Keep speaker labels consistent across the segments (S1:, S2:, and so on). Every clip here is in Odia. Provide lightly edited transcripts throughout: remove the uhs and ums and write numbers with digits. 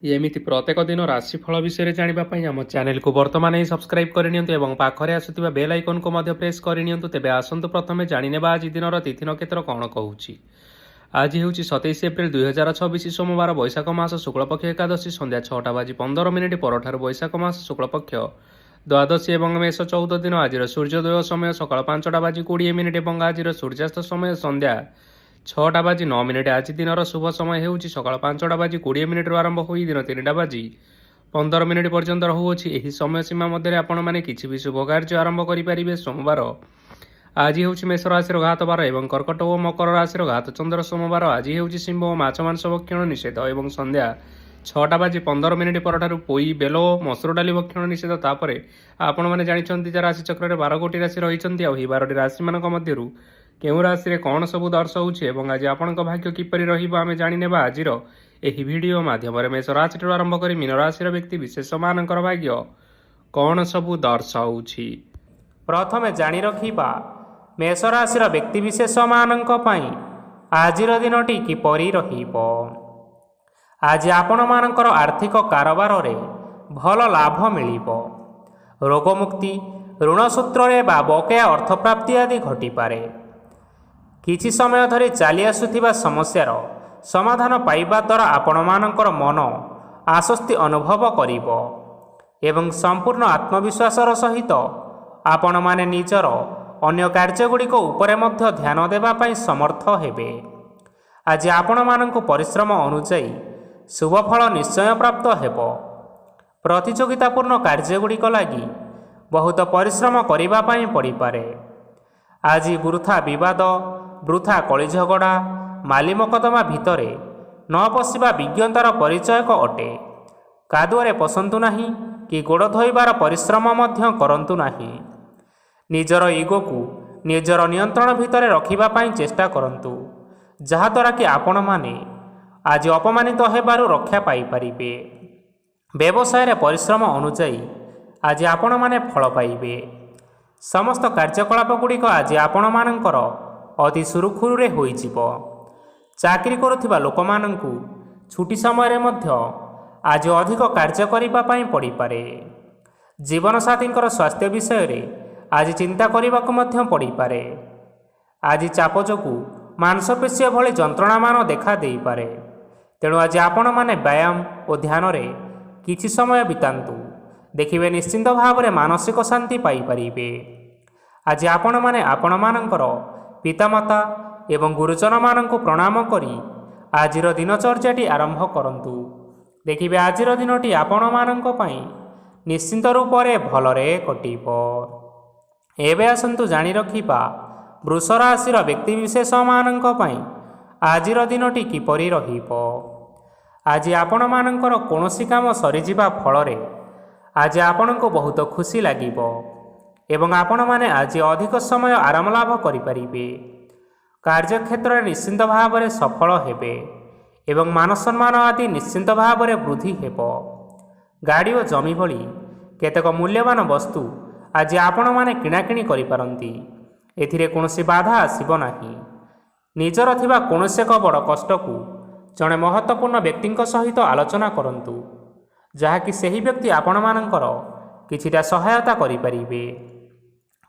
S1: ଏମିତି ପ୍ରତ୍ୟେକ ଦିନ ରାଶିଫଳ ବିଷୟରେ ଜାଣିବା ପାଇଁ ଆମ ଚ୍ୟାନେଲକୁ ବର୍ତ୍ତମାନ ହିଁ ସବସ୍କ୍ରାଇବ୍ କରିନିଅନ୍ତୁ ଏବଂ ପାଖରେ ଆସୁଥିବା ବେଲ୍ ଆଇକନ୍କୁ ମଧ୍ୟ ପ୍ରେସ୍ କରିନିଅନ୍ତୁ। ତେବେ ଆସନ୍ତୁ ପ୍ରଥମେ ଜାଣିନେବା ଆଜି ଦିନର ତିଥି ନକ୍ଷତ୍ର କ'ଣ କହୁଛି। ଆଜି ହେଉଛି 27 ଏପ୍ରିଲ 2026 ସୋମବାର, ବୈଶାଖ ମାସ ଶୁକ୍ଳପକ୍ଷ ଏକାଦଶୀ, ସନ୍ଧ୍ୟା 6:15 ପରଠାରୁ ବୈଶାଖ ମାସ ଶୁକ୍ଳପକ୍ଷ ଦ୍ୱାଦଶୀ ଏବଂ ମେଷ 14 ଦିନ। ଆଜିର ସୂର୍ଯ୍ୟୋଦୟ ସମୟ ସକାଳ 5:20 ଏବଂ ଆଜିର ସୂର୍ଯ୍ୟାସ୍ତ ସମୟ ସନ୍ଧ୍ୟା 6:09। ଆଜି ଦିନର ଶୁଭ ସମୟ ହେଉଛି ସକାଳ 5:20 ଆରମ୍ଭ ହୋଇ ଦିନ 3:15 ପର୍ଯ୍ୟନ୍ତ ରହୁଅଛି। ଏହି ସମୟ ସୀମା ମଧ୍ୟରେ ଆପଣମାନେ କିଛି ବି ଶୁଭ କାର୍ଯ୍ୟ ଆରମ୍ଭ କରିପାରିବେ। ସୋମବାର ଆଜି ହେଉଛି ମେଷ ରାଶିର ଘାତ ବାର ଏବଂ କର୍କଟ ଓ ମକର ରାଶିର ଘାତ ଚନ୍ଦ୍ର ସୋମବାର। ଆଜି ହେଉଛି ସିଂହ ଓ ମାଛ ମାଂସ ଭକ୍ଷଣ ନିଷେଧ ଏବଂ ସନ୍ଧ୍ୟା 6:15 ପରଠାରୁ ପୋଇ, ବେଲ ଓ ମସୁର ଡାଲି ଭକ୍ଷଣ ନିଷେଧ। ତାପରେ ଆପଣମାନେ ଜାଣିଛନ୍ତି ଯେ ରାଶିଚକ୍ରରେ 12ଗୋଟି ରାଶି ରହିଛନ୍ତି। ଆଉ ଏହି 12ଟି ରାଶିମାନଙ୍କ ମଧ୍ୟରୁ କେଉଁ ରାଶିରେ କ'ଣ ସବୁ ଦର୍ଶାଉଛି ଏବଂ ଆଜି ଆପଣଙ୍କ ଭାଗ୍ୟ କିପରି ରହିବ ଆମେ ଜାଣିନେବା ଆଜିର ଏହି ଭିଡ଼ିଓ ମାଧ୍ୟମରେ। ମେଷ ରାଶିଠାରୁ ଆରମ୍ଭ କରି ମୀନ ରାଶିର ବ୍ୟକ୍ତି ବିଶେଷମାନଙ୍କର ଭାଗ୍ୟ କ'ଣ ସବୁ ଦର୍ଶାଉଛି। ପ୍ରଥମେ ଜାଣି ରଖିବା ମେଷ ରାଶିର ବ୍ୟକ୍ତିବିଶେଷମାନଙ୍କ ପାଇଁ ଆଜିର ଦିନଟି କିପରି ରହିବ। ଆଜି ଆପଣମାନଙ୍କର ଆର୍ଥିକ କାରବାରରେ ଭଲ ଲାଭ ମିଳିବ। ରୋଗମୁକ୍ତି, ଋଣ ସୂତ୍ରରେ ବା ବକେୟା ଅର୍ଥପ୍ରାପ୍ତି ଆଦି ଘଟିପାରେ। କିଛି ସମୟ ଧରି ଚାଲି ଆସୁଥିବା ସମସ୍ୟାର ସମାଧାନ ପାଇବା ଦ୍ୱାରା ଆପଣମାନଙ୍କର ମନ ଆଶ୍ୱସ୍ତି ଅନୁଭବ କରିବ ଏବଂ ସମ୍ପୂର୍ଣ୍ଣ ଆତ୍ମବିଶ୍ୱାସର ସହିତ ଆପଣମାନେ ନିଜର ଅନ୍ୟ କାର୍ଯ୍ୟଗୁଡ଼ିକ ଉପରେ ମଧ୍ୟ ଧ୍ୟାନ ଦେବା ପାଇଁ ସମର୍ଥ ହେବେ। ଆଜି ଆପଣମାନଙ୍କୁ ପରିଶ୍ରମ ଅନୁଯାୟୀ ଶୁଭଫଳ ନିଶ୍ଚୟ ପ୍ରାପ୍ତ ହେବ। ପ୍ରତିଯୋଗିତାପୂର୍ଣ୍ଣ କାର୍ଯ୍ୟଗୁଡ଼ିକ ଲାଗି ବହୁତ ପରିଶ୍ରମ କରିବା ପାଇଁ ପଡ଼ିପାରେ। ଆଜି ବୃଥା ବିବାଦ, ବୃଥା କଳିଝଗଡ଼ା, ମାଲି ମକଦ୍ଦମା ଭିତରେ ନ ପଶିବା ବିଜ୍ଞତାର ପରିଚୟକ ଅଟେ। କାଦୁଅରେ ପଶନ୍ତୁ ନାହିଁ କି ଗୋଡ଼ ଧୋଇବାର ପରିଶ୍ରମ ମଧ୍ୟ କରନ୍ତୁ ନାହିଁ। ନିଜର ଇଗୋକୁ ନିଜର ନିୟନ୍ତ୍ରଣ ଭିତରେ ରଖିବା ପାଇଁ ଚେଷ୍ଟା କରନ୍ତୁ, ଯାହାଦ୍ୱାରା କି ଆପଣମାନେ ଆଜି ଅପମାନିତ ହେବାରୁ ରକ୍ଷା ପାଇପାରିବେ। ବ୍ୟବସାୟରେ ପରିଶ୍ରମ ଅନୁଯାୟୀ ଆଜି ଆପଣମାନେ ଫଳ ପାଇବେ। ସମସ୍ତ କାର୍ଯ୍ୟକଳାପଗୁଡ଼ିକ ଆଜି ଆପଣମାନଙ୍କର ଅତି ସୁରୁଖୁରୁରେ ହୋଇଯିବ। ଚାକିରି କରୁଥିବା ଲୋକମାନଙ୍କୁ ଛୁଟି ସମୟରେ ମଧ୍ୟ ଆଜି ଅଧିକ କାର୍ଯ୍ୟ କରିବା ପାଇଁ ପଡ଼ିପାରେ। ଜୀବନସାଥୀଙ୍କର ସ୍ୱାସ୍ଥ୍ୟ ବିଷୟରେ ଆଜି ଚିନ୍ତା କରିବାକୁ ମଧ୍ୟ ପଡ଼ିପାରେ। ଆଜି ଚାପ ଯୋଗୁଁ ମାଂସପେଶୀ ଭଳି ଯନ୍ତ୍ରଣାମାନ ଦେଖା ଦେଇପାରେ। ତେଣୁ ଆଜି ଆପଣମାନେ ବ୍ୟାୟାମ ଓ ଧ୍ୟାନରେ କିଛି ସମୟ ବିତାନ୍ତୁ। ଦେଖିବେ ନିଶ୍ଚିନ୍ତ ଭାବରେ ମାନସିକ ଶାନ୍ତି ପାଇପାରିବେ। ଆଜି ଆପଣମାନେ ଆପଣମାନଙ୍କର ପିତାମାତା ଏବଂ ଗୁରୁଜନମାନଙ୍କୁ ପ୍ରଣାମ କରି ଆଜିର ଦିନଚର୍ଯ୍ୟାଟି ଆରମ୍ଭ କରନ୍ତୁ। ଦେଖିବେ ଆଜିର ଦିନଟି ଆପଣମାନଙ୍କ ପାଇଁ ନିଶ୍ଚିନ୍ତ ରୂପରେ ଭଲରେ କଟିବ। ଏବେ ଆସନ୍ତୁ ଜାଣି ରଖିବା ବୃଷ ରାଶିର ବ୍ୟକ୍ତିବିଶେଷମାନଙ୍କ ପାଇଁ ଆଜିର ଦିନଟି କିପରି ରହିବ। ଆଜି ଆପଣମାନଙ୍କର କୌଣସି କାମ ସରିଯିବା ଫଳରେ ଆଜି ଆପଣଙ୍କୁ ବହୁତ ଖୁସି ଲାଗିବ ଏବଂ ଆପଣମାନେ ଆଜି ଅଧିକ ସମୟ ଆରାମ ଲାଭ କରିପାରିବେ। କାର୍ଯ୍ୟକ୍ଷେତ୍ରରେ ନିଶ୍ଚିନ୍ତ ଭାବରେ ସଫଳ ହେବେ ଏବଂ ମାନସମ୍ମାନ ଆଦି ନିଶ୍ଚିନ୍ତ ଭାବରେ ବୃଦ୍ଧି ହେବ। ଗାଡ଼ି ଓ ଜମି ଭଳି କେତେକ ମୂଲ୍ୟବାନ ବସ୍ତୁ ଆଜି ଆପଣମାନେ କିଣାକିଣି କରିପାରନ୍ତି। ଏଥିରେ କୌଣସି ବାଧା ଆସିବ ନାହିଁ। ନିଜର ଥିବା କୌଣସି ଏକ ବଡ଼ କଷ୍ଟକୁ ଜଣେ ମହତ୍ତ୍ୱପୂର୍ଣ୍ଣ ବ୍ୟକ୍ତିଙ୍କ ସହିତ ଆଲୋଚନା କରନ୍ତୁ, ଯାହାକି ସେହି ବ୍ୟକ୍ତି ଆପଣମାନଙ୍କର କିଛିଟା ସହାୟତା କରିପାରିବେ।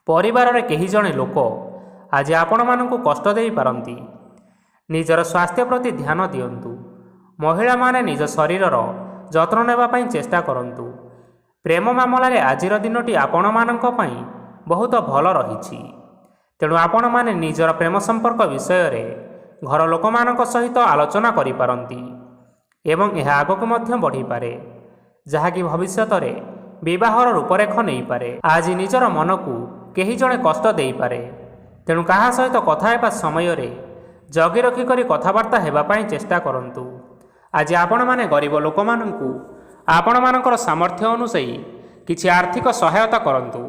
S1: ପରିବାରରେ କେହି ଜଣେ ଲୋକ ଆଜି ଆପଣମାନଙ୍କୁ କଷ୍ଟ ଦେଇପାରନ୍ତି। ନିଜର ସ୍ୱାସ୍ଥ୍ୟ ପ୍ରତି ଧ୍ୟାନ ଦିଅନ୍ତୁ। ମହିଳାମାନେ ନିଜ ଶରୀରର ଯତ୍ନ ନେବା ପାଇଁ ଚେଷ୍ଟା କରନ୍ତୁ। ପ୍ରେମ ମାମଲାରେ ଆଜିର ଦିନଟି ଆପଣମାନଙ୍କ ପାଇଁ ବହୁତ ଭଲ ରହିଛି। ତେଣୁ ଆପଣମାନେ ନିଜର ପ୍ରେମ ସମ୍ପର୍କ ବିଷୟରେ ଘର ଲୋକମାନଙ୍କ ସହିତ ଆଲୋଚନା କରିପାରନ୍ତି ଏବଂ ଏହା ଆଗକୁ ମଧ୍ୟ ବଢ଼ିପାରେ, ଯାହାକି ଭବିଷ୍ୟତରେ ବିବାହର ରୂପରେଖ ନେଇପାରେ। ଆଜି ନିଜର ମନକୁ କେହି ଜଣେ କଷ୍ଟ ଦେଇପାରେ। ତେଣୁ କାହା ସହିତ କଥା ହେବା ସମୟରେ ଜଗି ରଖି କରି କଥାବାର୍ତ୍ତା ହେବା ପାଇଁ ଚେଷ୍ଟା କରନ୍ତୁ। ଆଜି ଆପଣମାନେ ଗରିବ ଲୋକମାନଙ୍କୁ ଆପଣମାନଙ୍କର ସାମର୍ଥ୍ୟ ଅନୁଯାୟୀ କିଛି ଆର୍ଥିକ ସହାୟତା କରନ୍ତୁ।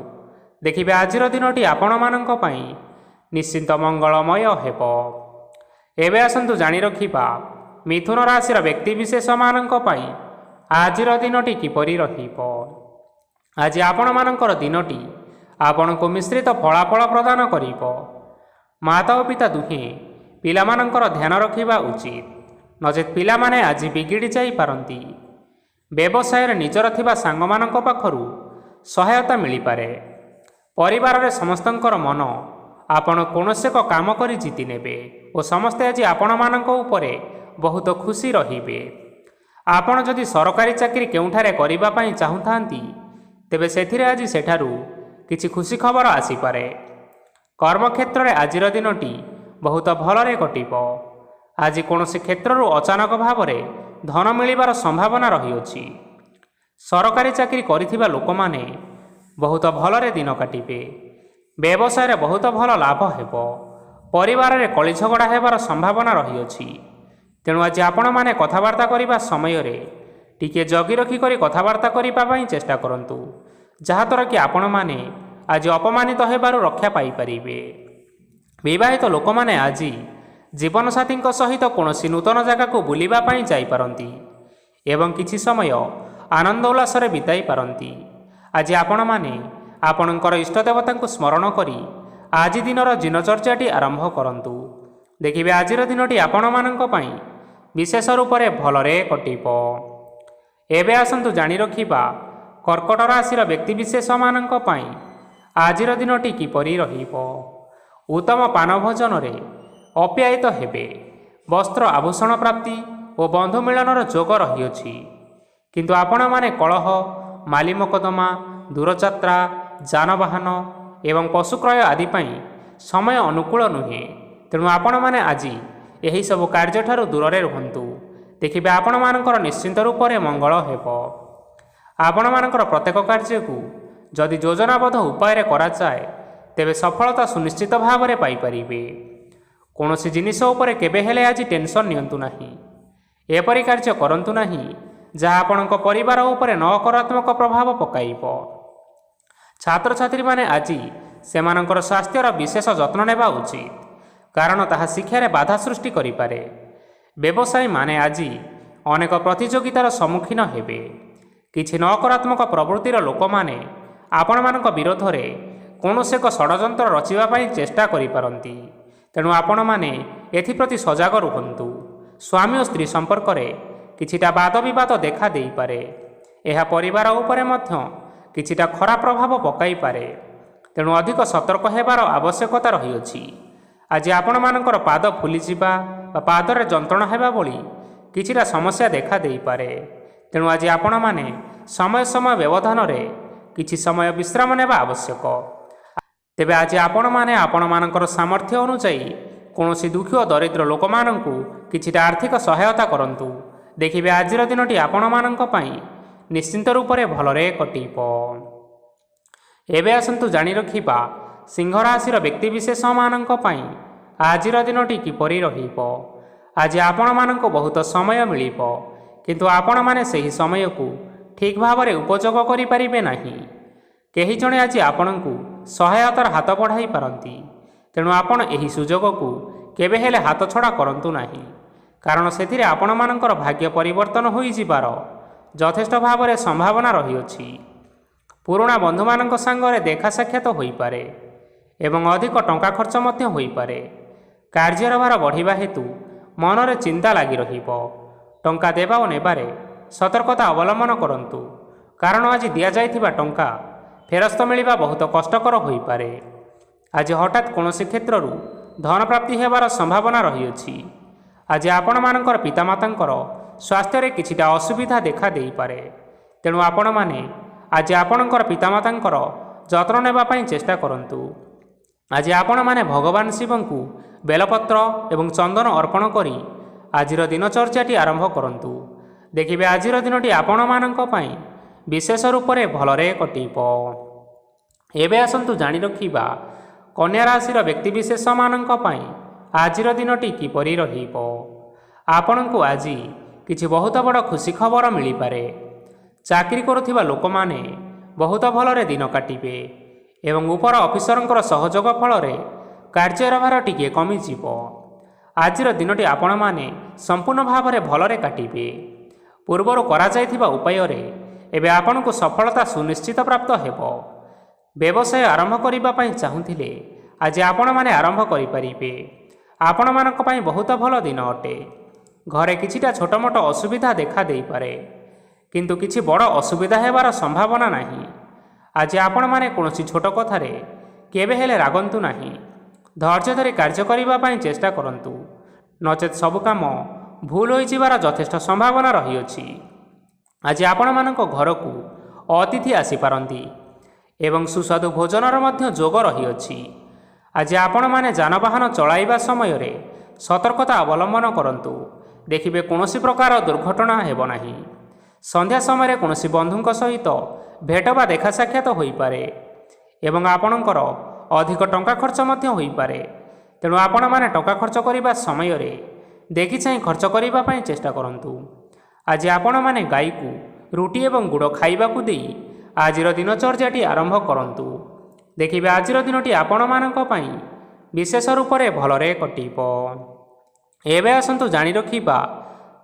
S1: ଦେଖିବେ ଆଜିର ଦିନଟି ଆପଣମାନଙ୍କ ପାଇଁ ନିଶ୍ଚିନ୍ତ ମଙ୍ଗଳମୟ ହେବ। ଏବେ ଆସନ୍ତୁ ଜାଣି ରଖିବା ମିଥୁନ ରାଶିର ବ୍ୟକ୍ତିବିଶେଷମାନଙ୍କ ପାଇଁ ଆଜିର ଦିନଟି କିପରି ରହିବ। ଆଜି ଆପଣମାନଙ୍କର ଦିନଟି ଆପଣଙ୍କୁ ମିଶ୍ରିତ ଫଳାଫଳ ପ୍ରଦାନ କରିବ। ମାତା ଓ ପିତା ଦୁହେଁ ପିଲାମାନଙ୍କର ଧ୍ୟାନ ରଖିବା ଉଚିତ, ନଚେତ୍ ପିଲାମାନେ ଆଜି ବିଗିଡ଼ି ଯାଇପାରନ୍ତି। ବ୍ୟବସାୟରେ ନିଜର ଥିବା ସାଙ୍ଗମାନଙ୍କ ପାଖରୁ ସହାୟତା ମିଳିପାରେ। ପରିବାରରେ ସମସ୍ତଙ୍କର ମନ ଆପଣ କୌଣସି ଏକ କାମ କରି ଜିତି ନେବେ ଓ ସମସ୍ତେ ଆଜି ଆପଣମାନଙ୍କ ଉପରେ ବହୁତ ଖୁସି ରହିବେ। ଆପଣ ଯଦି ସରକାରୀ ଚାକିରି କେଉଁଠାରେ କରିବା ପାଇଁ ଚାହୁଁଥାନ୍ତି ତେବେ ସେଥିରେ ଆଜି ସେଠାରୁ କିଛି ଖୁସି ଖବର ଆସିପାରେ। କର୍ମକ୍ଷେତ୍ରରେ ଆଜିର ଦିନଟି ବହୁତ ଭଲରେ କଟିବ। ଆଜି କୌଣସି କ୍ଷେତ୍ରରୁ ଅଚାନକ ଭାବରେ ଧନ ମିଳିବାର ସମ୍ଭାବନା ରହିଅଛି। ସରକାରୀ ଚାକିରି କରିଥିବା ଲୋକମାନେ ବହୁତ ଭଲରେ ଦିନ କାଟିବେ। ବ୍ୟବସାୟରେ ବହୁତ ଭଲ ଲାଭ ହେବ। ପରିବାରରେ କଳିଝଗଡ଼ା ହେବାର ସମ୍ଭାବନା ରହିଅଛି। ତେଣୁ ଆଜି ଆପଣମାନେ କଥାବାର୍ତ୍ତା କରିବା ସମୟରେ ଟିକିଏ ଜଗି ରଖି କରି କଥାବାର୍ତ୍ତା କରିବା ପାଇଁ ଚେଷ୍ଟା କରନ୍ତୁ, ଯାହାଦ୍ୱାରା କି ଆପଣମାନେ ଆଜି ଅପମାନିତ ହେବାରୁ ରକ୍ଷା ପାଇପାରିବେ। ବିବାହିତ ଲୋକମାନେ ଆଜି ଜୀବନସାଥୀଙ୍କ ସହିତ କୌଣସି ନୂତନ ଜାଗାକୁ ବୁଲିବା ପାଇଁ ଯାଇପାରନ୍ତି ଏବଂ କିଛି ସମୟ ଆନନ୍ଦ ଉଲ୍ଲାସରେ ବିତାଇ ପାରନ୍ତି। ଆଜି ଆପଣମାନେ ଆପଣଙ୍କର ଇଷ୍ଟଦେବତାଙ୍କୁ ସ୍ମରଣ କରି ଆଜି ଦିନର ଦିନଚର୍ଯ୍ୟାଟି ଆରମ୍ଭ କରନ୍ତୁ। ଦେଖିବେ ଆଜିର ଦିନଟି ଆପଣମାନଙ୍କ ପାଇଁ ବିଶେଷ ରୂପରେ ଭଲରେ କଟିବ। ଏବେ ଆସନ୍ତୁ ଜାଣି ରଖିବା କର୍କଟ ରାଶିର ବ୍ୟକ୍ତିବିଶେଷମାନଙ୍କ ପାଇଁ ଆଜିର ଦିନଟି କିପରି ରହିବ। ଉତ୍ତମ ପାନ ଭୋଜନରେ ଅପ୍ୟାୟିତ ହେବେ। ବସ୍ତ୍ର ଆଭୂଷଣ ପ୍ରାପ୍ତି ଓ ବନ୍ଧୁ ମିଳନର ଯୋଗ ରହିଅଛି। କିନ୍ତୁ ଆପଣମାନେ କଳହ, ମାଲି ମକଦ୍ଦମା, ଦୂରଯାତ୍ରା, ଯାନବାହନ ଏବଂ ପଶୁ କ୍ରୟ ଆଦି ପାଇଁ ସମୟ ଅନୁକୂଳ ନୁହେଁ। ତେଣୁ ଆପଣମାନେ ଆଜି ଏହିସବୁ କାର୍ଯ୍ୟଠାରୁ ଦୂରରେ ରୁହନ୍ତୁ। ଦେଖିବେ ଆପଣମାନଙ୍କର ନିଶ୍ଚିନ୍ତ ରୂପରେ ମଙ୍ଗଳ ହେବ। ଆପଣମାନଙ୍କର ପ୍ରତ୍ୟେକ କାର୍ଯ୍ୟକୁ ଯଦି ଯୋଜନାବଦ୍ଧ ଉପାୟରେ କରାଯାଏ ତେବେ ସଫଳତା ସୁନିଶ୍ଚିତ ଭାବରେ ପାଇପାରିବେ। କୌଣସି ଜିନିଷ ଉପରେ କେବେ ହେଲେ ଆଜି ଟେନସନ୍ ନିଅନ୍ତୁ ନାହିଁ। ଏପରି କାର୍ଯ୍ୟ କରନ୍ତୁ ନାହିଁ ଯାହା ଆପଣଙ୍କ ପରିବାର ଉପରେ ନକାରାତ୍ମକ ପ୍ରଭାବ ପକାଇବ। ଛାତ୍ରଛାତ୍ରୀମାନେ ଆଜି ସେମାନଙ୍କର ସ୍ୱାସ୍ଥ୍ୟର ବିଶେଷ ଯତ୍ନ ନେବା ଉଚିତ, କାରଣ ତାହା ଶିକ୍ଷାରେ ବାଧା ସୃଷ୍ଟି କରିପାରେ। ବ୍ୟବସାୟୀମାନେ ଆଜି ଅନେକ ପ୍ରତିଯୋଗିତାର ସମ୍ମୁଖୀନ ହେବେ। କିଛି ନକାରାତ୍ମକ ପ୍ରବୃତ୍ତିର ଲୋକମାନେ ଆପଣମାନଙ୍କ ବିରୋଧରେ କୌଣସି ଏକ ଷଡ଼ଯନ୍ତ୍ର ରଚିବା ପାଇଁ ଚେଷ୍ଟା କରିପାରନ୍ତି। ତେଣୁ ଆପଣମାନେ ଏଥିପ୍ରତି ସଜାଗ ରୁହନ୍ତୁ। ସ୍ୱାମୀ ଓ ସ୍ତ୍ରୀ ସମ୍ପର୍କରେ କିଛିଟା ବାଦବିବାଦ ଦେଖା ଦେଇପାରେ। ଏହା ପରିବାର ଉପରେ ମଧ୍ୟ କିଛିଟା ଖରାପ ପ୍ରଭାବ ପକାଇପାରେ। ତେଣୁ ଅଧିକ ସତର୍କ ହେବାର ଆବଶ୍ୟକତା ରହିଅଛି। ଆଜି ଆପଣମାନଙ୍କର ପାଦ ଫୁଲିଯିବା ବା ପାଦରେ ଯନ୍ତ୍ରଣା ହେବା ଭଳି କିଛିଟା ସମସ୍ୟା ଦେଖା ଦେଇପାରେ। ତେଣୁ ଆଜି ଆପଣମାନେ ସମୟ ସମୟ ବ୍ୟବଧାନରେ କିଛି ସମୟ ବିଶ୍ରାମ ନେବା ଆବଶ୍ୟକ। ତେବେ ଆଜି ଆପଣମାନେ ଆପଣମାନଙ୍କର ସାମର୍ଥ୍ୟ ଅନୁଯାୟୀ କୌଣସି ଦୁଃଖୀ ଓ ଦରିଦ୍ର ଲୋକମାନଙ୍କୁ କିଛିଟା ଆର୍ଥିକ ସହାୟତା କରନ୍ତୁ। ଦେଖିବେ ଆଜିର ଦିନଟି ଆପଣମାନଙ୍କ ପାଇଁ ନିଶ୍ଚିନ୍ତ ରୂପରେ ଭଲରେ କଟିବ। ଏବେ ଆସନ୍ତୁ ଜାଣି ରଖିବା ସିଂହ ରାଶିର ବ୍ୟକ୍ତିବିଶେଷମାନଙ୍କ ପାଇଁ ଆଜିର ଦିନଟି କିପରି ରହିବ। ଆଜି ଆପଣମାନଙ୍କୁ ବହୁତ ସମୟ ମିଳିବ, କିନ୍ତୁ ଆପଣମାନେ ସେହି ସମୟକୁ ଠିକ୍ ଭାବରେ ଉପଯୋଗ କରିପାରିବେ ନାହିଁ। କେହି ଜଣେ ଆଜି ଆପଣଙ୍କୁ ସହାୟତାର ହାତ ବଢ଼ାଇ ପାରନ୍ତି। ତେଣୁ ଆପଣ ଏହି ସୁଯୋଗକୁ କେବେ ହେଲେ ହାତଛଡ଼ା କରନ୍ତୁ ନାହିଁ, କାରଣ ସେଥିରେ ଆପଣମାନଙ୍କର ଭାଗ୍ୟ ପରିବର୍ତ୍ତନ ହୋଇଯିବାର ଯଥେଷ୍ଟ ଭାବରେ ସମ୍ଭାବନା ରହିଅଛି। ପୁରୁଣା ବନ୍ଧୁମାନଙ୍କ ସାଙ୍ଗରେ ଦେଖା ସାକ୍ଷାତ ହୋଇପାରେ ଏବଂ ଅଧିକ ଟଙ୍କା ଖର୍ଚ୍ଚ ମଧ୍ୟ ହୋଇପାରେ। କାର୍ଯ୍ୟର ଭାର ବଢ଼ିବା ହେତୁ ମନରେ ଚିନ୍ତା ଲାଗି ରହିବ। ଟଙ୍କା ଦେବା ଓ ନେବାରେ ସତର୍କତା ଅବଲମ୍ବନ କରନ୍ତୁ, କାରଣ ଆଜି ଦିଆଯାଇଥିବା ଟଙ୍କା ଫେରସ୍ତ ମିଳିବା ବହୁତ କଷ୍ଟକର ହୋଇପାରେ। ଆଜି ହଠାତ୍ କୌଣସି କ୍ଷେତ୍ରରୁ ଧନ ପ୍ରାପ୍ତି ହେବାର ସମ୍ଭାବନା ରହିଅଛି। ଆଜି ଆପଣମାନଙ୍କର ପିତାମାତାଙ୍କର ସ୍ୱାସ୍ଥ୍ୟରେ କିଛିଟା ଅସୁବିଧା ଦେଖା ଦେଇପାରେ। ତେଣୁ ଆପଣମାନେ ଆଜି ଆପଣଙ୍କର ପିତାମାତାଙ୍କର ଯତ୍ନ ନେବା ପାଇଁ ଚେଷ୍ଟା କରନ୍ତୁ। ଆଜି ଆପଣମାନେ ଭଗବାନ ଶିବଙ୍କୁ ବେଲପତ୍ର ଏବଂ ଚନ୍ଦନ ଅର୍ପଣ କରି ଆଜିର ଦିନଚର୍ଯ୍ୟାଟି ଆରମ୍ଭ କରନ୍ତୁ। ଦେଖିବେ ଆଜିର ଦିନଟି ଆପଣମାନଙ୍କ ପାଇଁ ବିଶେଷ ରୂପରେ ଭଲରେ କଟିବ। ଏବେ ଆସନ୍ତୁ ଜାଣି ରଖିବା କନ୍ୟା ରାଶିର ବ୍ୟକ୍ତିବିଶେଷମାନଙ୍କ ପାଇଁ ଆଜିର ଦିନଟି କିପରି ରହିବ। ଆପଣଙ୍କୁ ଆଜି କିଛି ବହୁତ ବଡ଼ ଖୁସି ଖବର ମିଳିପାରେ। ଚାକିରି କରୁଥିବା ଲୋକମାନେ ବହୁତ ଭଲରେ ଦିନ କାଟିବେ ଏବଂ ଉପର ଅଫିସରଙ୍କର ସହଯୋଗ ଫଳରେ କାର୍ଯ୍ୟର ଭାର ଟିକିଏ କମିଯିବ। ଆଜିର ଦିନଟି ଆପଣମାନେ ସମ୍ପୂର୍ଣ୍ଣ ଭାବରେ ଭଲରେ କାଟିବେ। ପୂର୍ବରୁ କରାଯାଇଥିବା ଉପାୟରେ ଏବେ ଆପଣଙ୍କୁ ସଫଳତା ସୁନିଶ୍ଚିତ ପ୍ରାପ୍ତ ହେବ। ବ୍ୟବସାୟ ଆରମ୍ଭ କରିବା ପାଇଁ ଚାହୁଁଥିଲେ ଆଜି ଆପଣମାନେ ଆରମ୍ଭ କରିପାରିବେ। ଆପଣମାନଙ୍କ ପାଇଁ ବହୁତ ଭଲ ଦିନ ଅଟେ। ଘରେ କିଛିଟା ଛୋଟ ମୋଟ ଅସୁବିଧା ଦେଖା ଦେଇପାରେ, କିନ୍ତୁ କିଛି ବଡ଼ ଅସୁବିଧା ହେବାର ସମ୍ଭାବନା ନାହିଁ। ଆଜି ଆପଣମାନେ କୌଣସି ଛୋଟ କଥାରେ କେବେ ହେଲେ ରାଗନ୍ତୁ ନାହିଁ। ଧୈର୍ଯ୍ୟ ଧରି କାର୍ଯ୍ୟ କରିବା ପାଇଁ ଚେଷ୍ଟା କରନ୍ତୁ, ନଚେତ୍ ସବୁ କାମ ଭୁଲ ହୋଇଯିବାର ଯଥେଷ୍ଟ ସମ୍ଭାବନା ରହିଅଛି। ଆଜି ଆପଣମାନଙ୍କ ଘରକୁ ଅତିଥି ଆସିପାରନ୍ତି ଏବଂ ସୁସ୍ୱାଦୁ ଭୋଜନର ମଧ୍ୟ ଯୋଗ ରହିଅଛି। ଆଜି ଆପଣମାନେ ଯାନବାହନ ଚଳାଇବା ସମୟରେ ସତର୍କତା ଅବଲମ୍ବନ କରନ୍ତୁ। ଦେଖିବେ କୌଣସି ପ୍ରକାର ଦୁର୍ଘଟଣା ହେବ ନାହିଁ। ସନ୍ଧ୍ୟା ସମୟରେ କୌଣସି ବନ୍ଧୁଙ୍କ ସହିତ ଭେଟ ବା ଦେଖା ସାକ୍ଷାତ ହୋଇପାରେ ଏବଂ ଆପଣଙ୍କର ଅଧିକ ଟଙ୍କା ଖର୍ଚ୍ଚ ମଧ୍ୟ ହୋଇପାରେ। ତେଣୁ ଆପଣମାନେ ଟଙ୍କା ଖର୍ଚ୍ଚ କରିବା ସମୟରେ ଦେଖିଚାହିଁ ଖର୍ଚ୍ଚ କରିବା ପାଇଁ ଚେଷ୍ଟା କରନ୍ତୁ। ଆଜି ଆପଣମାନେ ଗାଈକୁ ରୁଟି ଏବଂ ଗୁଡ଼ ଖାଇବାକୁ ଦେଇ ଆଜିର ଦିନଚର୍ଯ୍ୟାଟି ଆରମ୍ଭ କରନ୍ତୁ। ଦେଖିବେ ଆଜିର ଦିନଟି ଆପଣମାନଙ୍କ ପାଇଁ ବିଶେଷ ରୂପରେ ଭଲରେ କଟିବ। ଏବେ ଆସନ୍ତୁ ଜାଣି ରଖିବା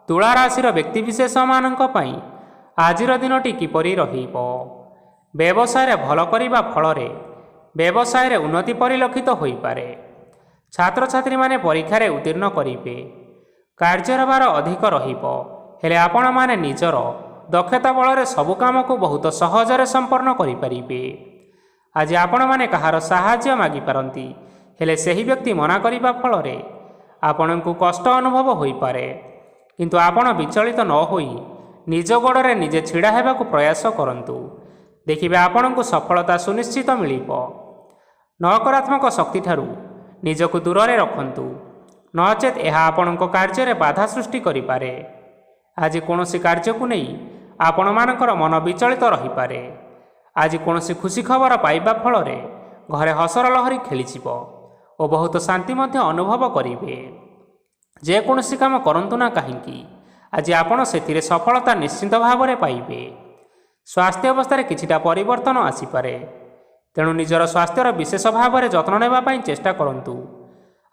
S1: ତୁଳା ରାଶିର ବ୍ୟକ୍ତିବିଶେଷମାନଙ୍କ ପାଇଁ ଆଜିର ଦିନଟି କିପରି ରହିବ। ବ୍ୟବସାୟରେ ଭଲ କରିବା ଫଳରେ ବ୍ୟବସାୟରେ ଉନ୍ନତି ପରିଲକ୍ଷିତ ହୋଇପାରେ। ଛାତ୍ରଛାତ୍ରୀମାନେ ପରୀକ୍ଷାରେ ଉତ୍ତୀର୍ଣ୍ଣ କରିବେ। କାର୍ଯ୍ୟର ଭାର ଅଧିକ ରହିବ, ହେଲେ ଆପଣମାନେ ନିଜର ଦକ୍ଷତା ବଳରେ ସବୁ କାମକୁ ବହୁତ ସହଜରେ ସମ୍ପନ୍ନ କରିପାରିବେ। ଆଜି ଆପଣମାନେ କାହାର ସାହାଯ୍ୟ ମାଗିପାରନ୍ତି, ହେଲେ ସେହି ବ୍ୟକ୍ତି ମନା କରିବା ଫଳରେ ଆପଣଙ୍କୁ କଷ୍ଟ ଅନୁଭବ ହୋଇପାରେ। କିନ୍ତୁ ଆପଣ ବିଚଳିତ ନ ହୋଇ ନିଜ ଗୋଡ଼ରେ ନିଜେ ଛିଡ଼ା ହେବାକୁ ପ୍ରୟାସ କରନ୍ତୁ। ଦେଖିବେ ଆପଣଙ୍କୁ ସଫଳତା ସୁନିଶ୍ଚିତ ମିଳିବ। ନକାରାତ୍ମକ ଶକ୍ତିଠାରୁ ନିଜକୁ ଦୂରରେ ରଖନ୍ତୁ, ନଚେତ୍ ଏହା ଆପଣଙ୍କ କାର୍ଯ୍ୟରେ ବାଧା ସୃଷ୍ଟି କରିପାରେ। ଆଜି କୌଣସି କାର୍ଯ୍ୟକୁ ନେଇ ଆପଣମାନଙ୍କର ମନ ବିଚଳିତ ରହିପାରେ। ଆଜି କୌଣସି ଖୁସି ଖବର ପାଇବା ଫଳରେ ଘରେ ହସର ଲହରୀ ଖେଳିଯିବ ଓ ବହୁତ ଶାନ୍ତି ମଧ୍ୟ ଅନୁଭବ କରିବେ। ଯେକୌଣସି କାମ କରନ୍ତୁ ନା କାହିଁକି, ଆଜି ଆପଣ ସେଥିରେ ସଫଳତା ନିଶ୍ଚିତ ଭାବରେ ପାଇବେ। ସ୍ୱାସ୍ଥ୍ୟ ଅବସ୍ଥାରେ କିଛିଟା ପରିବର୍ତ୍ତନ ଆସିପାରେ, ତେଣୁ ନିଜର ସ୍ୱାସ୍ଥ୍ୟର ବିଶେଷ ଭାବରେ ଯତ୍ନ ନେବା ପାଇଁ ଚେଷ୍ଟା କରନ୍ତୁ।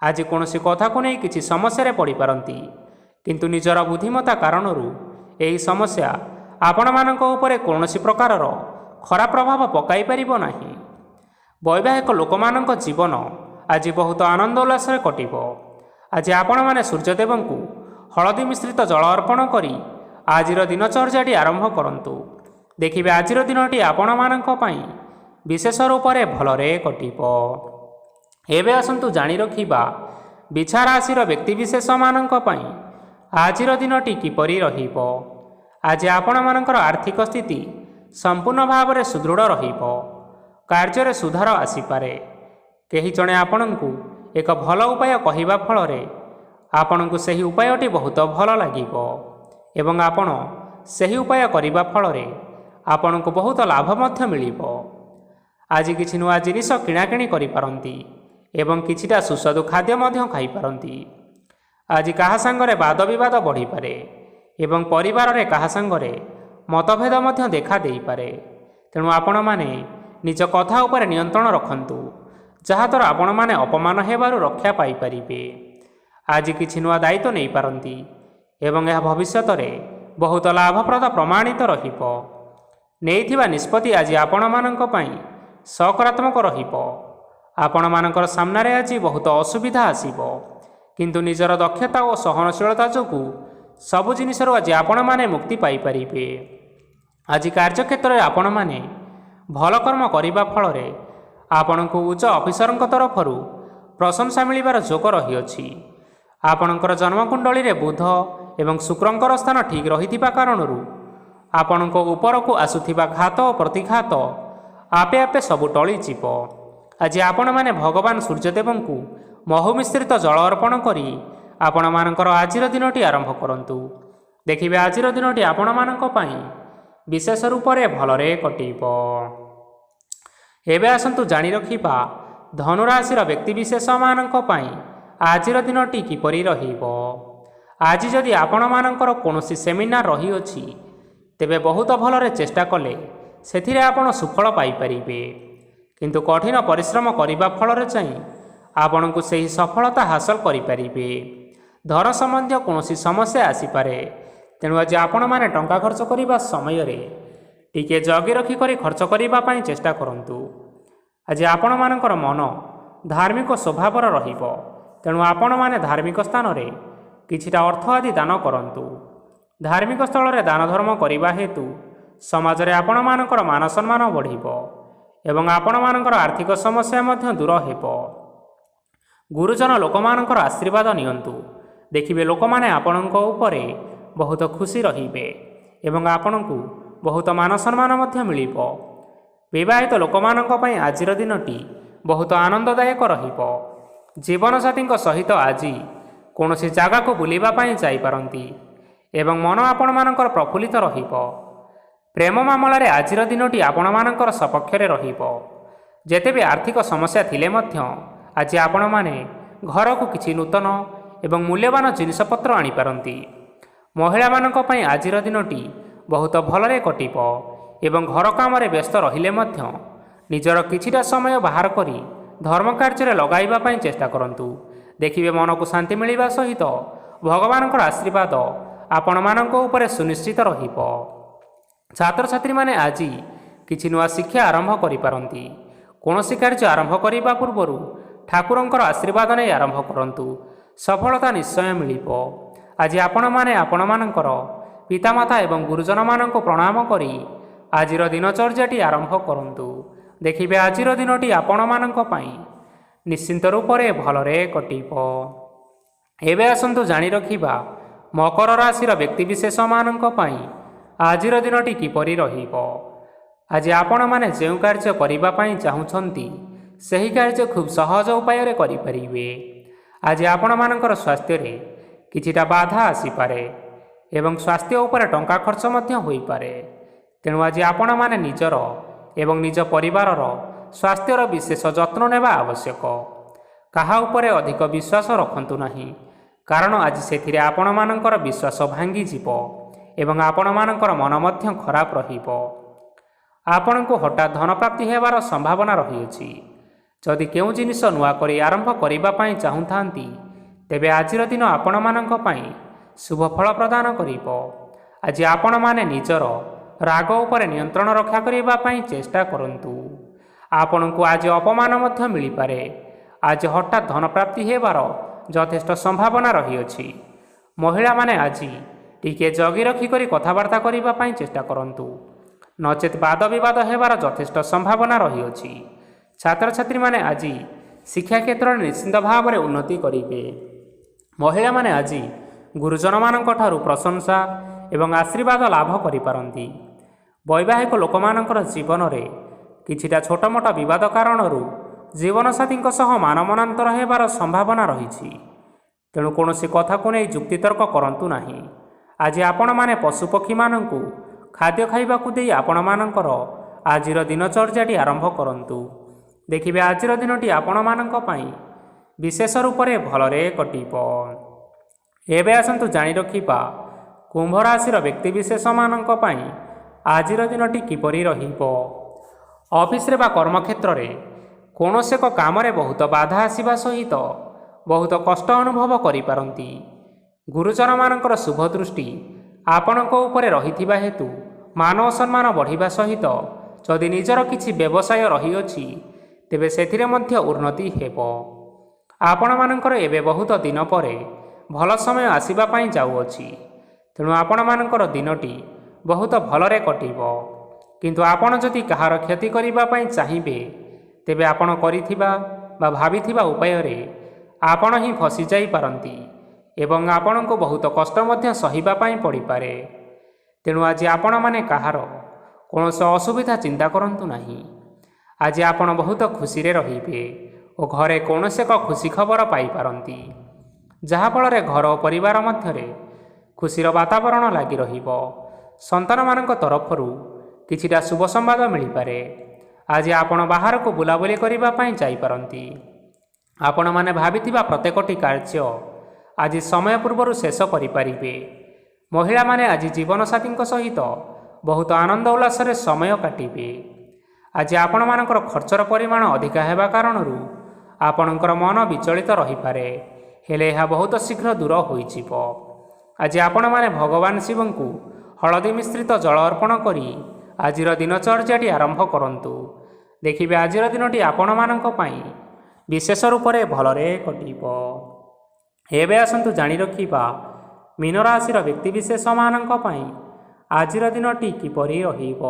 S1: ଆଜି କୌଣସି କଥାକୁ ନେଇ କିଛି ସମସ୍ୟାରେ ପଡ଼ିପାରନ୍ତି, କିନ୍ତୁ ନିଜର ବୁଦ୍ଧିମତ୍ତା କାରଣରୁ ଏହି ସମସ୍ୟା ଆପଣମାନଙ୍କ ଉପରେ କୌଣସି ପ୍ରକାରର ଖରାପ ପ୍ରଭାବ ପକାଇ ପାରିବ ନାହିଁ। ବୈବାହିକ ଲୋକମାନଙ୍କ ଜୀବନ ଆଜି ବହୁତ ଆନନ୍ଦ ଉଲ୍ଲାସରେ କଟିବ। ଆଜି ଆପଣମାନେ ସୂର୍ଯ୍ୟଦେବଙ୍କୁ ହଳଦୀ ମିଶ୍ରିତ ଜଳ ଅର୍ପଣ କରି ଆଜିର ଦିନଚର୍ଯ୍ୟାଟି ଆରମ୍ଭ କରନ୍ତୁ। ଦେଖିବେ ଆଜିର ଦିନଟି ଆପଣମାନଙ୍କ ପାଇଁ ବିଶେଷ ରୂପରେ ଭଲରେ କଟିବ। ଏବେ ଆସନ୍ତୁ ଜାଣି ରଖିବା ବିଛା ରାଶିର ବ୍ୟକ୍ତିବିଶେଷମାନଙ୍କ ପାଇଁ ଆଜିର ଦିନଟି କିପରି ରହିବ। ଆଜି ଆପଣମାନଙ୍କର ଆର୍ଥିକ ସ୍ଥିତି ସମ୍ପୂର୍ଣ୍ଣ ଭାବରେ ସୁଦୃଢ଼ ରହିବ। କାର୍ଯ୍ୟରେ ସୁଧାର ଆସିପାରେ। କେହି ଜଣେ ଆପଣଙ୍କୁ ଏକ ଭଲ ଉପାୟ କହିବା ଫଳରେ ଆପଣଙ୍କୁ ସେହି ଉପାୟଟି ବହୁତ ଭଲ ଲାଗିବ ଏବଂ ଆପଣ ସେହି ଉପାୟ କରିବା ଫଳରେ ଆପଣଙ୍କୁ ବହୁତ ଲାଭ ମଧ୍ୟ ମିଳିବ। ଆଜି କିଛି ନୂଆ ଜିନିଷ କିଣାକିଣି କରିପାରନ୍ତି ଏବଂ କିଛିଟା ସୁସ୍ୱାଦୁ ଖାଦ୍ୟ ମଧ୍ୟ ଖାଇପାରନ୍ତି। ଆଜି କାହା ସାଙ୍ଗରେ ବାଦ ବିବାଦ ବଢ଼ିପାରେ ଏବଂ ପରିବାରରେ କାହା ସାଙ୍ଗରେ ମତଭେଦ ମଧ୍ୟ ଦେଖା ଦେଇପାରେ। ତେଣୁ ଆପଣମାନେ ନିଜ କଥା ଉପରେ ନିୟନ୍ତ୍ରଣ ରଖନ୍ତୁ, ଯାହାଦ୍ୱାରା ଆପଣମାନେ ଅପମାନ ହେବାରୁ ରକ୍ଷା ପାଇପାରିବେ। ଆଜି କିଛି ନୂଆ ଦାୟିତ୍ୱ ନେଇପାରନ୍ତି ଏବଂ ଏହା ଭବିଷ୍ୟତରେ ବହୁତ ଲାଭପ୍ରଦ ପ୍ରମାଣିତ ରହିବ। ନେଇଥିବା ନିଷ୍ପତ୍ତି ଆଜି ଆପଣମାନଙ୍କ ପାଇଁ ସକାରାତ୍ମକ ରହିବ। ଆପଣମାନଙ୍କର ସାମ୍ନାରେ ଆଜି ବହୁତ ଅସୁବିଧା ଆସିବ, କିନ୍ତୁ ନିଜର ଦକ୍ଷତା ଓ ସହନଶୀଳତା ଯୋଗୁଁ ସବୁ ଜିନିଷରୁ ଆଜି ଆପଣମାନେ ମୁକ୍ତି ପାଇପାରିବେ। ଆଜି କାର୍ଯ୍ୟକ୍ଷେତ୍ରରେ ଆପଣମାନେ ଭଲ କର୍ମ କରିବା ଫଳରେ ଆପଣଙ୍କୁ ଉଚ୍ଚ ଅଫିସରଙ୍କ ତରଫରୁ ପ୍ରଶଂସା ମିଳିବାର ଯୋଗ ରହିଅଛି। ଆପଣଙ୍କର ଜନ୍ମକୁଣ୍ଡଳୀରେ ବୁଧ ଏବଂ ଶୁକ୍ରଙ୍କର ସ୍ଥାନ ଠିକ୍ ରହିଥିବା କାରଣରୁ ଆପଣଙ୍କ ଉପରକୁ ଆସୁଥିବା ଘାତ ଓ ପ୍ରତିଘାତ ଆପେ ଆପେ ସବୁ ଟଳିଯିବ। ଆଜି ଆପଣମାନେ ଭଗବାନ ସୂର୍ଯ୍ୟଦେବଙ୍କୁ ମହୁ ମିଶ୍ରିତ ଜଳ ଅର୍ପଣ କରି ଆପଣମାନଙ୍କର ଆଜିର ଦିନଟି ଆରମ୍ଭ କରନ୍ତୁ। ଦେଖିବେ ଆଜିର ଦିନଟି ଆପଣମାନଙ୍କ ପାଇଁ ବିଶେଷ ରୂପରେ ଭଲରେ କଟିବ। ଏବେ ଆସନ୍ତୁ ଜାଣି ରଖିବା ଧନୁରାଶିର ବ୍ୟକ୍ତିବିଶେଷମାନଙ୍କ ପାଇଁ ଆଜିର ଦିନଟି କିପରି ରହିବ। ଆଜି ଯଦି ଆପଣମାନଙ୍କର କୌଣସି ସେମିନାର ରହିଅଛି, ତେବେ ବହୁତ ଭଲରେ ଚେଷ୍ଟା କଲେ ସେଥିରେ ଆପଣ ସୁଫଳ ପାଇପାରିବେ। କିନ୍ତୁ କଠିନ ପରିଶ୍ରମ କରିବା ଫଳରେ ଚାହିଁ ଆପଣଙ୍କୁ ସେହି ସଫଳତା ହାସଲ କରିପାରିବେ। ଧନ ସମ୍ବନ୍ଧୀୟ କୌଣସି ସମସ୍ୟା ଆସିପାରେ, ତେଣୁ ଆଜି ଆପଣମାନେ ଟଙ୍କା ଖର୍ଚ୍ଚ କରିବା ସମୟରେ ଟିକିଏ ଜଗି ରଖି କରି ଖର୍ଚ୍ଚ କରିବା ପାଇଁ ଚେଷ୍ଟା କରନ୍ତୁ। ଆଜି ଆପଣମାନଙ୍କର ମନ ଧାର୍ମିକ ସ୍ୱଭାବର ରହିବ, ତେଣୁ ଆପଣମାନେ ଧାର୍ମିକ ସ୍ଥାନରେ କିଛିଟା ଅର୍ଥ ଆଦି ଦାନ କରନ୍ତୁ। ଧାର୍ମିକ ସ୍ଥଳରେ ଦାନ ଧର୍ମ କରିବା ହେତୁ ସମାଜରେ ଆପଣମାନଙ୍କର ମାନ ସମ୍ମାନ ବଢ଼ିବ ଏବଂ ଆପଣମାନଙ୍କର ଆର୍ଥିକ ସମସ୍ୟା ମଧ୍ୟ ଦୂର ହେବ। ଗୁରୁଜନ ଲୋକମାନଙ୍କର ଆଶୀର୍ବାଦ ନିଅନ୍ତୁ। ଦେଖିବେ ଲୋକମାନେ ଆପଣଙ୍କ ଉପରେ ବହୁତ ଖୁସି ରହିବେ ଏବଂ ଆପଣଙ୍କୁ ବହୁତ ମାନ ସମ୍ମାନ ମଧ୍ୟ ମିଳିବ। ବିବାହିତ ଲୋକମାନଙ୍କ ପାଇଁ ଆଜିର ଦିନଟି ବହୁତ ଆନନ୍ଦଦାୟକ ରହିବ। ଜୀବନସାଥୀଙ୍କ ସହିତ ଆଜି କୌଣସି ଜାଗାକୁ ବୁଲିବା ପାଇଁ ଯାଇପାରନ୍ତି ଏବଂ ମନ ଆପଣମାନଙ୍କର ପ୍ରଫୁଲ୍ଲିତ ରହିବ। ପ୍ରେମ ମାମଲାରେ ଆଜିର ଦିନଟି ଆପଣମାନଙ୍କର ସପକ୍ଷରେ ରହିବ। ଯେତେ ବି ଆର୍ଥିକ ସମସ୍ୟା ଥିଲେ ମଧ୍ୟ ଆଜି ଆପଣମାନେ ଘରକୁ କିଛି ନୂତନ ଏବଂ ମୂଲ୍ୟବାନ ଜିନିଷପତ୍ର ଆଣିପାରନ୍ତି। ମହିଳାମାନଙ୍କ ପାଇଁ ଆଜିର ଦିନଟି ବହୁତ ଭଲରେ କଟିବ ଏବଂ ଘର କାମରେ ବ୍ୟସ୍ତ ରହିଲେ ମଧ୍ୟ ନିଜର କିଛିଟା ସମୟ ବାହାର କରି ଧର୍ମ କାର୍ଯ୍ୟରେ ଲଗାଇବା ପାଇଁ ଚେଷ୍ଟା କରନ୍ତୁ। ଦେଖିବେ ମନକୁ ଶାନ୍ତି ମିଳିବା ସହିତ ଭଗବାନଙ୍କର ଆଶୀର୍ବାଦ ଆପଣମାନଙ୍କ ଉପରେ ସୁନିଶ୍ଚିତ ରହିବ। ଛାତ୍ରଛାତ୍ରୀମାନେ ଆଜି କିଛି ନୂଆ ଶିକ୍ଷା ଆରମ୍ଭ କରିପାରନ୍ତି। କୌଣସି କାର୍ଯ୍ୟ ଆରମ୍ଭ କରିବା ପୂର୍ବରୁ ଠାକୁରଙ୍କର ଆଶୀର୍ବାଦ ନେଇ ଆରମ୍ଭ କରନ୍ତୁ। ସଫଳତା ନିଶ୍ଚୟ ମିଳିବ। ଆଜି ଆପଣମାନେ ଆପଣମାନଙ୍କର ପିତାମାତା ଏବଂ ଗୁରୁଜନମାନଙ୍କୁ ପ୍ରଣାମ କରି ଆଜିର ଦିନଚର୍ଯ୍ୟାଟି ଆରମ୍ଭ କରନ୍ତୁ। ଦେଖିବେ ଆଜିର ଦିନଟି ଆପଣମାନଙ୍କ ପାଇଁ ନିଶ୍ଚିନ୍ତ ରୂପରେ ଭଲରେ କଟିବ। ଏବେ ଆସନ୍ତୁ ଜାଣି ରଖିବା ମକର ରାଶିର ବ୍ୟକ୍ତିବିଶେଷମାନଙ୍କ ପାଇଁ ଆଜିର ଦିନଟି କିପରି ରହିବ। ଆଜି ଆପଣମାନେ ଯେଉଁ କାର୍ଯ୍ୟ କରିବା ପାଇଁ ଚାହୁଁଛନ୍ତି ସେହି କାର୍ଯ୍ୟ ଖୁବ୍ ସହଜ ଉପାୟରେ କରିପାରିବେ। ଆଜି ଆପଣମାନଙ୍କର ସ୍ୱାସ୍ଥ୍ୟରେ କିଛିଟା ବାଧା ଆସିପାରେ ଏବଂ ସ୍ୱାସ୍ଥ୍ୟ ଉପରେ ଟଙ୍କା ଖର୍ଚ୍ଚ ମଧ୍ୟ ହୋଇପାରେ। ତେଣୁ ଆଜି ଆପଣମାନେ ନିଜର ଏବଂ ନିଜ ପରିବାରର ସ୍ୱାସ୍ଥ୍ୟର ବିଶେଷ ଯତ୍ନ ନେବା ଆବଶ୍ୟକ। କାହା ଉପରେ ଅଧିକ ବିଶ୍ୱାସ ରଖନ୍ତୁ ନାହିଁ, କାରଣ ଆଜି ସେଥିରେ ଆପଣମାନଙ୍କର ବିଶ୍ୱାସ ଭାଙ୍ଗିଯିବ ଏବଂ ଆପଣମାନଙ୍କର ମନ ମଧ୍ୟ ଖରାପ ରହିବ। ଆପଣଙ୍କୁ ହଠାତ୍ ଧନପ୍ରାପ୍ତି ହେବାର ସମ୍ଭାବନା ରହିଅଛି। ଯଦି କେଉଁ ଜିନିଷ ନୂଆ କରି ଆରମ୍ଭ କରିବା ପାଇଁ ଚାହୁଁଥାନ୍ତି ତେବେ ଆଜିର ଦିନ ଆପଣମାନଙ୍କ ପାଇଁ ଶୁଭ ଫଳ ପ୍ରଦାନ କରିବ। ଆଜି ଆପଣମାନେ ନିଜର ରାଗ ଉପରେ ନିୟନ୍ତ୍ରଣ ରକ୍ଷା କରିବା ପାଇଁ ଚେଷ୍ଟା କରନ୍ତୁ। ଆପଣଙ୍କୁ ଆଜି ଅପମାନ ମଧ୍ୟ ମିଳିପାରେ। ଆଜି ହଠାତ୍ ଧନପ୍ରାପ୍ତି ହେବାର ଯଥେଷ୍ଟ ସମ୍ଭାବନା ରହିଅଛି। ମହିଳାମାନେ ଆଜି ଟିକିଏ ଜଗି ରଖି କରି କଥାବାର୍ତ୍ତା କରିବା ପାଇଁ ଚେଷ୍ଟା କରନ୍ତୁ, ନଚେତ୍ ବାଦ ବିବାଦ ହେବାର ଯଥେଷ୍ଟ ସମ୍ଭାବନା ରହିଅଛି। ଛାତ୍ରଛାତ୍ରୀମାନେ ଆଜି ଶିକ୍ଷା କ୍ଷେତ୍ରରେ ନିଶ୍ଚିତ ଭାବରେ ଉନ୍ନତି କରିବେ। ମହିଳାମାନେ ଆଜି ଗୁରୁଜନମାନଙ୍କ ଠାରୁ ପ୍ରଶଂସା ଏବଂ ଆଶୀର୍ବାଦ ଲାଭ କରିପାରନ୍ତି। ବୈବାହିକ ଲୋକମାନଙ୍କର ଜୀବନରେ କିଛିଟା ଛୋଟମୋଟ ବିବାଦ କାରଣରୁ ଜୀବନସାଥୀଙ୍କ ସହ ମାନମନାନ୍ତର ହେବାର ସମ୍ଭାବନା ରହିଛି। ତେଣୁ କୌଣସି କଥାକୁ ନେଇ ଯୁକ୍ତିତର୍କ କରନ୍ତୁ ନାହିଁ। ଆଜି ଆପଣମାନେ ପଶୁପକ୍ଷୀମାନଙ୍କୁ ଖାଦ୍ୟ ଖାଇବାକୁ ଦେଇ ଆପଣମାନଙ୍କର ଆଜିର ଦିନଚର୍ଯ୍ୟାଟି ଆରମ୍ଭ କରନ୍ତୁ। ଦେଖିବେ ଆଜିର ଦିନଟି ଆପଣମାନଙ୍କ ପାଇଁ ବିଶେଷ ରୂପରେ ଭଲରେ କଟିବ। ଏବେ ଆସନ୍ତୁ ଜାଣି ରଖିବା କୁମ୍ଭ ରାଶିର ବ୍ୟକ୍ତିବିଶେଷମାନଙ୍କ ପାଇଁ ଆଜିର ଦିନଟି କିପରି ରହିବ। ଅଫିସରେ ବା କର୍ମକ୍ଷେତ୍ରରେ କୌଣସି ଏକ କାମରେ ବହୁତ ବାଧା ଆସିବା ସହିତ ବହୁତ କଷ୍ଟ ଅନୁଭବ କରିପାରନ୍ତି। ଗୁରୁଜନମାନଙ୍କର ଶୁଭ ଦୃଷ୍ଟି ଆପଣଙ୍କ ଉପରେ ରହିଥିବା ହେତୁ ମାନ ଓ ସମ୍ମାନ ବଢ଼ିବା ସହିତ ଯଦି ନିଜର କିଛି ବ୍ୟବସାୟ ରହିଅଛି ତେବେ ସେଥିରେ ମଧ୍ୟ ଉନ୍ନତି ହେବ। ଆପଣମାନଙ୍କର ଏବେ ବହୁତ ଦିନ ପରେ ଭଲ ସମୟ ଆସିବା ପାଇଁ ଯାଉଅଛି। ତେଣୁ ଆପଣମାନଙ୍କର ଦିନଟି ବହୁତ ଭଲରେ କଟିବ। କିନ୍ତୁ ଆପଣ ଯଦି କାହାର କ୍ଷତି କରିବା ପାଇଁ ଚାହିଁବେ ତେବେ ଆପଣ କରିଥିବା ବା ଭାବିଥିବା ଉପାୟରେ ଆପଣ ହିଁ ଫସି ଯାଇପାରନ୍ତି ଏବଂ ଆପଣଙ୍କୁ ବହୁତ କଷ୍ଟ ମଧ୍ୟ ସହିବା ପାଇଁ ପଡ଼ିପାରେ। ତେଣୁ ଆଜି ଆପଣମାନେ କାହାର କୌଣସି ଅସୁବିଧା ଚିନ୍ତା କରନ୍ତୁ ନାହିଁ। ଆଜି ଆପଣ ବହୁତ ଖୁସିରେ ରହିବେ ଓ ଘରେ କୌଣସି ଏକ ଖୁସି ଖବର ପାଇପାରନ୍ତି, ଯାହାଫଳରେ ଘର ଓ ପରିବାର ମଧ୍ୟରେ ଖୁସିର ବାତାବରଣ ଲାଗି ରହିବ। ସନ୍ତାନମାନଙ୍କ ତରଫରୁ କିଛିଟା ଶୁଭ ସମ୍ବାଦ ମିଳିପାରେ। ଆଜି ଆପଣ ବାହାରକୁ ବୁଲାବୁଲି କରିବା ପାଇଁ ଯାଇପାରନ୍ତି। ଆପଣମାନେ ଭାବିଥିବା ପ୍ରତ୍ୟେକଟି କାର୍ଯ୍ୟ ଆଜି ସମୟ ପୂର୍ବରୁ ଶେଷ କରିପାରିବେ। ମହିଳାମାନେ ଆଜି ଜୀବନସାଥୀଙ୍କ ସହିତ ବହୁତ ଆନନ୍ଦ ଉଲ୍ଲାସରେ ସମୟ କାଟିବେ। ଆଜି ଆପଣମାନଙ୍କର ଖର୍ଚ୍ଚର ପରିମାଣ ଅଧିକା ହେବା କାରଣରୁ ଆପଣଙ୍କର ମନ ବିଚଳିତ ରହିପାରେ, ହେଲେ ଏହା ବହୁତ ଶୀଘ୍ର ଦୂର ହୋଇଯିବ। ଆଜି ଆପଣମାନେ ଭଗବାନ ଶିବଙ୍କୁ ହଳଦୀ ମିଶ୍ରିତ ଜଳ ଅର୍ପଣ କରି ଆଜିର ଦିନଚର୍ଯ୍ୟାଟି ଆରମ୍ଭ କରନ୍ତୁ। ଦେଖିବେ ଆଜିର ଦିନଟି ଆପଣମାନଙ୍କ ପାଇଁ ବିଶେଷ ରୂପରେ ଭଲରେ କଟିବ। ଏବେ ଆସନ୍ତୁ ଜାଣି ରଖିବା मीन राशि व्यक्तिविशेष मानक पई आजिर दिनटी किपरि रहिब।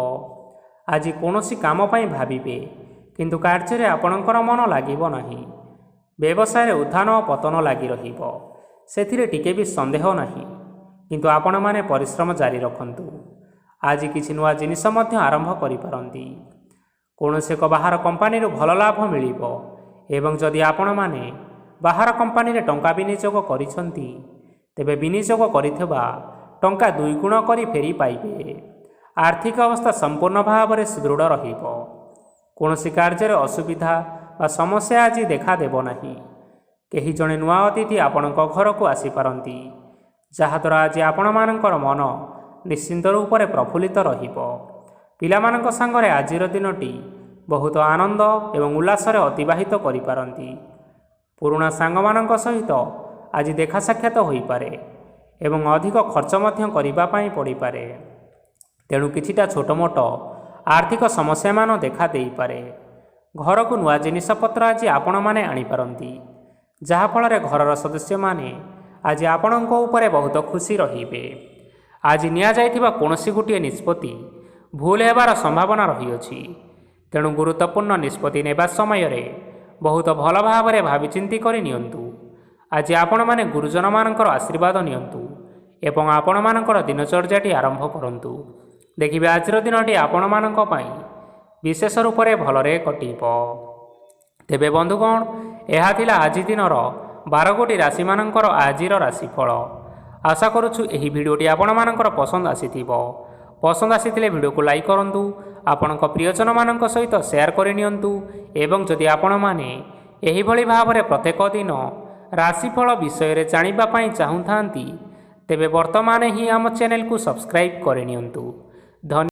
S1: आज कौनसी काम पई भाविबे किंतु कार्य आपणकर मन लागिब नाही। व्यवसाय उत्थान और पतन लगी रहिब, सेथिरे टिके भी संदेह नहीं, किंतु आपण माने परिश्रम जारी रखंतु। आज किछि नुआ जिनिस मध्य आरंभ करि पारंती। कौनसी एक बाहर कंपानी भल लाभ मिलिब एवं जदि आपण माने बाहर कंपानी रे टंका विनियोग करिसंती तेबे विनियोग करिथबा टंका दुई गुण करी फेरी पाइबे। आर्थिक अवस्था संपूर्ण भाव में सुदृढ़ रहिब। कौनसी कार्य असुविधा वा समस्या आज देखा देब नाही। केही जणे नुआ अतिथि आपणक घर को आसी पारंती, जहाद्वारा आज आपण मानकर मन निश्चिंत रूप से प्रफुल्लित रहिब। पिलामानक संगरे आजिर दिनटी बहुत आनंद एवं उल्लास अतिबाहित करि पारंती। पुराणा सांगमानक सहित आज देखा साक्षात होई पारे एवं अधिक खर्च मध्य करिबा पई पड़ी पारे। तेणु किछिटा छोट मोट आर्थिक समस्या मान देखा देई पारे। घर को नुआ जिनिसपत्र आज आपण माने आनी पारंती, जहा फल घरर सदस्य माने आज आपणक उपरे बहुत खुशी रहिबे। आज निया जाइथिबा कौनसी गोटे निष्पत्ति भूल हेबार संभावना रहिअछि। तेणु गुरुत्वपूर्ण निष्पत्ति नेबा समय रे बहुत भल भाव में भाविचिंती करि नियंतु। आज आपण माने गुरुजन मानकर आशीर्वाद नियंतु एवं आपण मानकर दिनचर्याटी आरंभ करंतु। देखिबे आजिर दिनटी आपण मानक पई विशेष रूप से भलरे कटिब। तेबे बंधुगण, यह थिला आज दिनर 12 गोटी राशि मानकर आजिर राशिफल। आशा करुछु एही भिडियोटी आपण मानकर पसंद आसीथिबो। पसंद आसीथिले भिडियो को लाइक करंतु, आपणक प्रियजन मानक सहित शेयर करि नियंतु एवं जदि आपण माने एही भली भाबरे प्रत्येक दिन राशिफल विषय जानिबा पई चाहुथांती तेबे वर्तमान ही आम चैनल को सब्सक्राइब करि नियंतु। धन्यवाद।